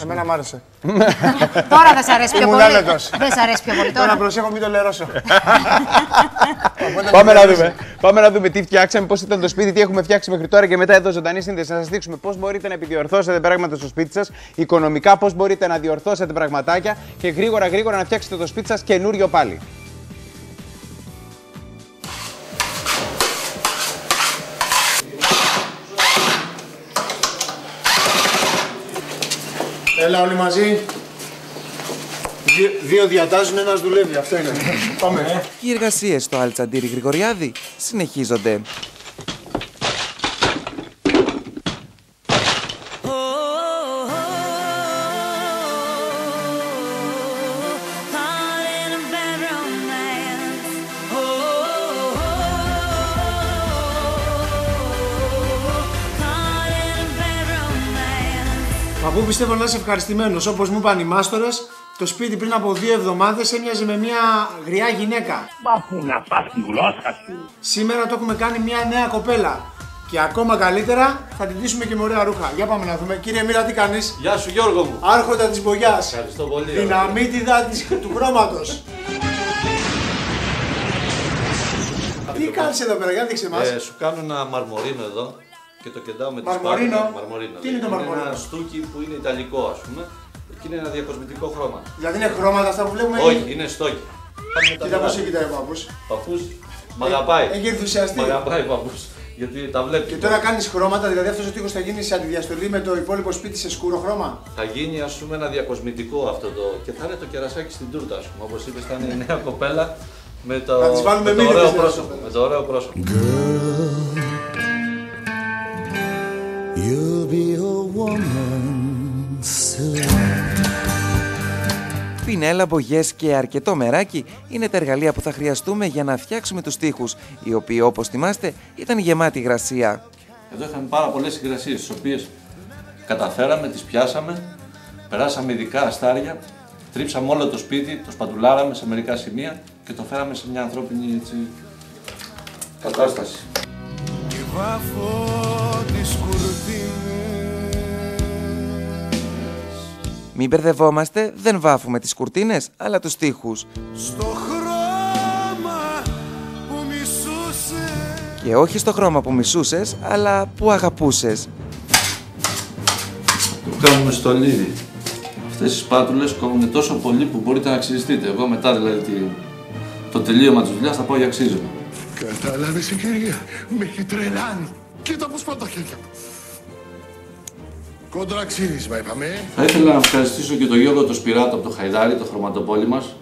Εμένα μ' άρεσε. Τώρα δεν σ' αρέσει πιο πολύ. Δεν σ' αρέσει πιο πολύ τώρα. Να προσέχω, μην το λερώσω. Πάμε να δούμε τι φτιάξαμε, πώς ήταν το σπίτι, τι έχουμε φτιάξει μέχρι τώρα και μετά εδώ ζωντανή σύνδεση να σας δείξουμε πώς μπορείτε να επιδιορθώσετε πράγματα στο σπίτι σας, οικονομικά πώς μπορείτε να διορθώσετε πραγματάκια και γρήγορα να φτιάξετε το σπίτι σας καινούριο πάλι. Έλα όλοι μαζί. Δύο διατάζουν, ένας δουλεύει. Αυτό είναι. Πάμε. Οι εργασίες στο Αλτσαντήρι Γρηγοριάδη συνεχίζονται. Παππού, πιστεύω να είσαι ευχαριστημένος. Όπως μου είπαν οι μάστορες, το σπίτι πριν από 2 εβδομάδες έμοιαζε με μια γριά γυναίκα. Μα πού να πας τη γλώσσα σου. Σήμερα το έχουμε κάνει μια νέα κοπέλα. Και ακόμα καλύτερα θα την ντύσουμε και με ωραία ρούχα. Για πάμε να δούμε. Κύριε Μοίρα, τι κάνεις? Γεια σου Γιώργο μου. Άρχοντα της Μπογιάς. Ευχαριστώ πολύ. Δυναμίτιδα του χρώματος. Τι κάνεις εδώ πέρα, για δείξε μας. Σου κάνω ένα μαρμορίνο εδώ. Και το κεντάω με τη μαρμορίνο. Μαρμορίνο. Τι είναι το μαρμορίνο? Είναι ένα στούκι που είναι ιταλικό, ας πούμε. Και είναι ένα διακοσμητικό χρώμα. Δηλαδή είναι χρώματα αυτά που βλέπουμε? Όχι, είναι στόκι. Κοίτα πώς κοιτάει ο παππούς. Παππούς, μ' αγαπάει. Έχει ενθουσιαστεί. Μ' αγαπάει παππούς. Γιατί τα βλέπει. Και τώρα κάνεις χρώματα, δηλαδή αυτός ο τοίχος θα γίνει σε αντιδιαστολή με το υπόλοιπο σπίτι σε σκούρο χρώμα. Θα γίνει, ας πούμε, ένα διακοσμητικό αυτό το. Και θα είναι το κερασάκι στην τούρτα, ας πούμε. Όπως είπες, θα είναι η νέα κοπέλα με το ωραίο πρόσωπο. Με το ωραίο πρόσωπο. You'll be a woman soon. Πινέλα, μπογιές και αρκετό μεράκι είναι τα εργαλεία που θα χρειαστούμε για να φτιάξουμε τους τοίχους, οι οποίοι, όπως θυμάστε, ήταν γεμάτοι υγρασία. Εδώ είχαμε πάρα πολλές υγρασίες, τις οποίες καταφέραμε, τις πιάσαμε, περάσαμε ειδικά αστάρια, τρίψαμε όλο το σπίτι, το σπατουλάραμε σε μερικά σημεία και το φέραμε σε μια ανθρώπινη έτσι, κατάσταση. Μην μπερδευόμαστε, δεν βάφουμε τις κουρτίνες, αλλά τους τοίχους. Στο χρώμα που μισούσες. Και όχι στο χρώμα που μισούσες, αλλά που αγαπούσες. Το κάνουμε στο λίδι. Αυτές οι σπάτουλες κόβουν τόσο πολύ που μπορείτε να αξιζιστείτε. Εγώ μετά δηλαδή το τελείωμα της δουλειάς θα πάω για αξίζωμα. Κατάλαβες η κυρία, με έχει τρελάνει. Κοίτα πως πάω τα χέρια μου. Κοντραξίδισμα είπαμε. Θα ήθελα να ευχαριστήσω και τον Γιώργο το Σπυράτο από το Χαϊδάρι, το χρωματοπόλη μας,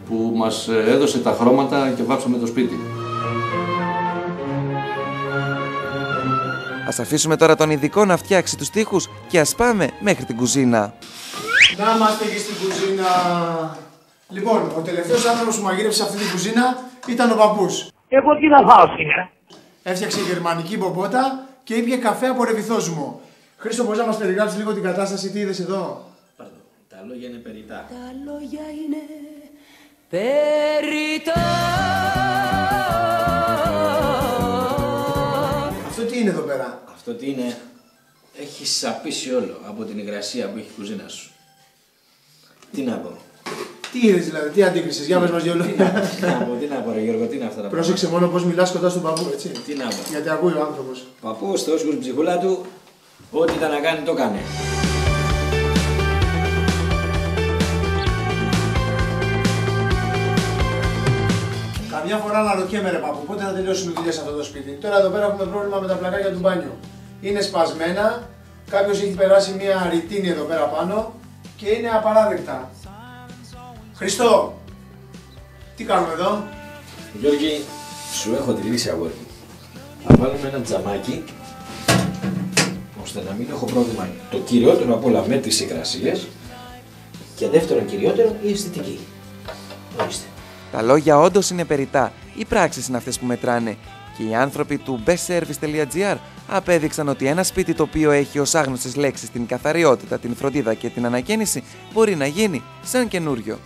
που μας έδωσε τα χρώματα και βάψαμε το σπίτι. Ας αφήσουμε τώρα τον ειδικό να φτιάξει τους τοίχους και ας πάμε μέχρι την κουζίνα. Να είμαστε και στην κουζίνα. Λοιπόν, ο τελευταίος άνθρωπος που μαγείρευσε αυτή την κουζίνα ήταν ο παππούς. Εγώ τι να φάω σήμερα. Έφτιαξε γερμανική μπομπότα και ήπιε καφέ από ρεβιθόσμο. Χρήστο, μπορείς να μας περιγράψεις λίγο την κατάσταση, τι είδες εδώ? Τα λόγια είναι περιτά. Τα λόγια είναι περιτά. Αυτό τι είναι εδώ πέρα? Αυτό τι είναι, έχει σαπίσει όλο από την υγρασία που έχει η κουζίνα σου. Τι να πω. Τι είδες δηλαδή, τι αντίκρισες, για πες μας δυο λόγια. Τι να πω ρε Γιώργο, τι είναι αυτά τα πράγματα. Πρόσεξε μόνο πώς μιλάς κοντά στον παππού, έτσι. Τι να πω. Γιατί ακούει ο άνθρωπος. Παππούς, Θεός την ψυχούλα του, ό,τι ήταν να κάνει το κάνει. Καμιά φορά αναρωτιέμαι ρε παππού, πότε θα τελειώσουν οι δουλειές σε αυτό το σπίτι. Τώρα εδώ πέρα έχουμε πρόβλημα με τα πλακάκια του μπάνιου. Είναι σπασμένα, κάποιος έχει περάσει μια ρητίνη εδώ πέρα πάνω και είναι απαράδεκτα. Χριστό, τι κάνουμε εδώ? Γιώργη, σου έχω τη λύση αγόρι. Θα βάλουμε ένα τζαμάκι, ώστε να μην έχω πρόβλημα. Το κυριότερο απ' όλα με τις υγρασίες και δεύτερον κυριότερο η αισθητική. Ορίστε. Τα λόγια όντως είναι περιτά, οι πράξεις είναι αυτές που μετράνε. Και οι άνθρωποι του bestservice.gr απέδειξαν ότι ένα σπίτι το οποίο έχει ως άγνωστες λέξεις την καθαριότητα, την φροντίδα και την ανακαίνιση μπορεί να γίνει σαν καινούριο.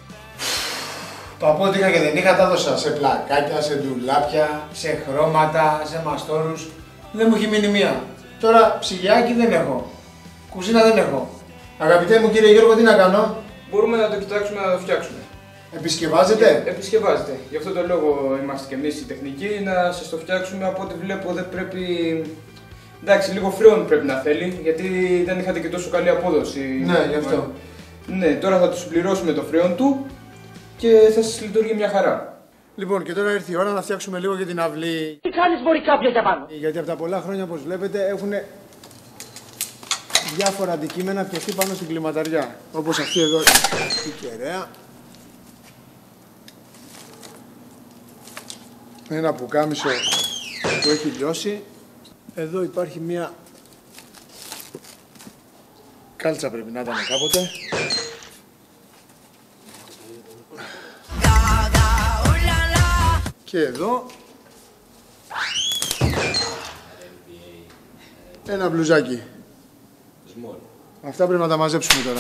Παππού, ό,τι είχα και δεν είχα, τα έδωσα σε πλακάκια, σε ντουλάπια, σε χρώματα, σε μαστόρους. Δεν μου έχει μείνει μία. Τώρα ψυγιάκι δεν έχω. Κουζίνα δεν έχω. Αγαπητέ μου κύριε Γιώργο, τι να κάνω? Μπορούμε να το κοιτάξουμε να το φτιάξουμε. Επισκευάζετε? Επισκευάζεται. Γι' αυτό το λόγο είμαστε κι εμείς οι τεχνικοί, να σας το φτιάξουμε. Από ό,τι βλέπω δεν πρέπει. Εντάξει, λίγο φρέον πρέπει να θέλει, γιατί δεν είχατε και τόσο καλή απόδοση. Ναι, γι' αυτό. Ναι, τώρα θα του συμπληρώσουμε το φρέον του και θα σας λειτουργεί μια χαρά. Λοιπόν, και τώρα ήρθε η ώρα να φτιάξουμε λίγο για την αυλή. Τι κάνεις μπορεί κάποιος για πάνω? Γιατί από τα πολλά χρόνια, όπως βλέπετε, έχουν διάφορα αντικείμενα πιαστεί πάνω στην κλιματαριά. Όπως αυτή εδώ η κεραία. Ένα πουκάμισο που έχει λιώσει. Εδώ υπάρχει μία κάλτσα, πρέπει να ήταν κάποτε. Και εδώ ένα μπλουζάκι. Αυτά πρέπει να τα μαζέψουμε τώρα.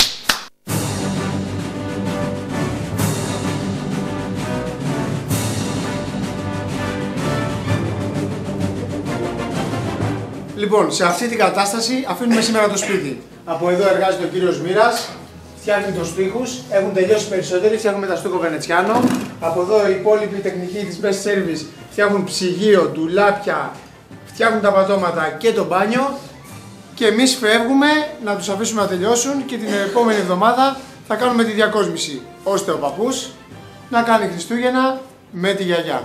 Λοιπόν, σε αυτή την κατάσταση αφήνουμε σήμερα το σπίτι. Από εδώ εργάζεται ο κύριος Μοίρας, φτιάχνει τους τοίχους, έχουν τελειώσει περισσότεροι, φτιάχνουμε τα στούκο βενετσιάνο. Από εδώ οι υπόλοιποι τεχνικοί της Best Service φτιάχνουν ψυγείο, ντουλάπια, φτιάχνουν τα πατώματα και το μπάνιο. Και εμείς φεύγουμε να τους αφήσουμε να τελειώσουν και την επόμενη εβδομάδα θα κάνουμε τη διακόσμηση, ώστε ο παππούς να κάνει Χριστούγεννα με τη γιαγιά.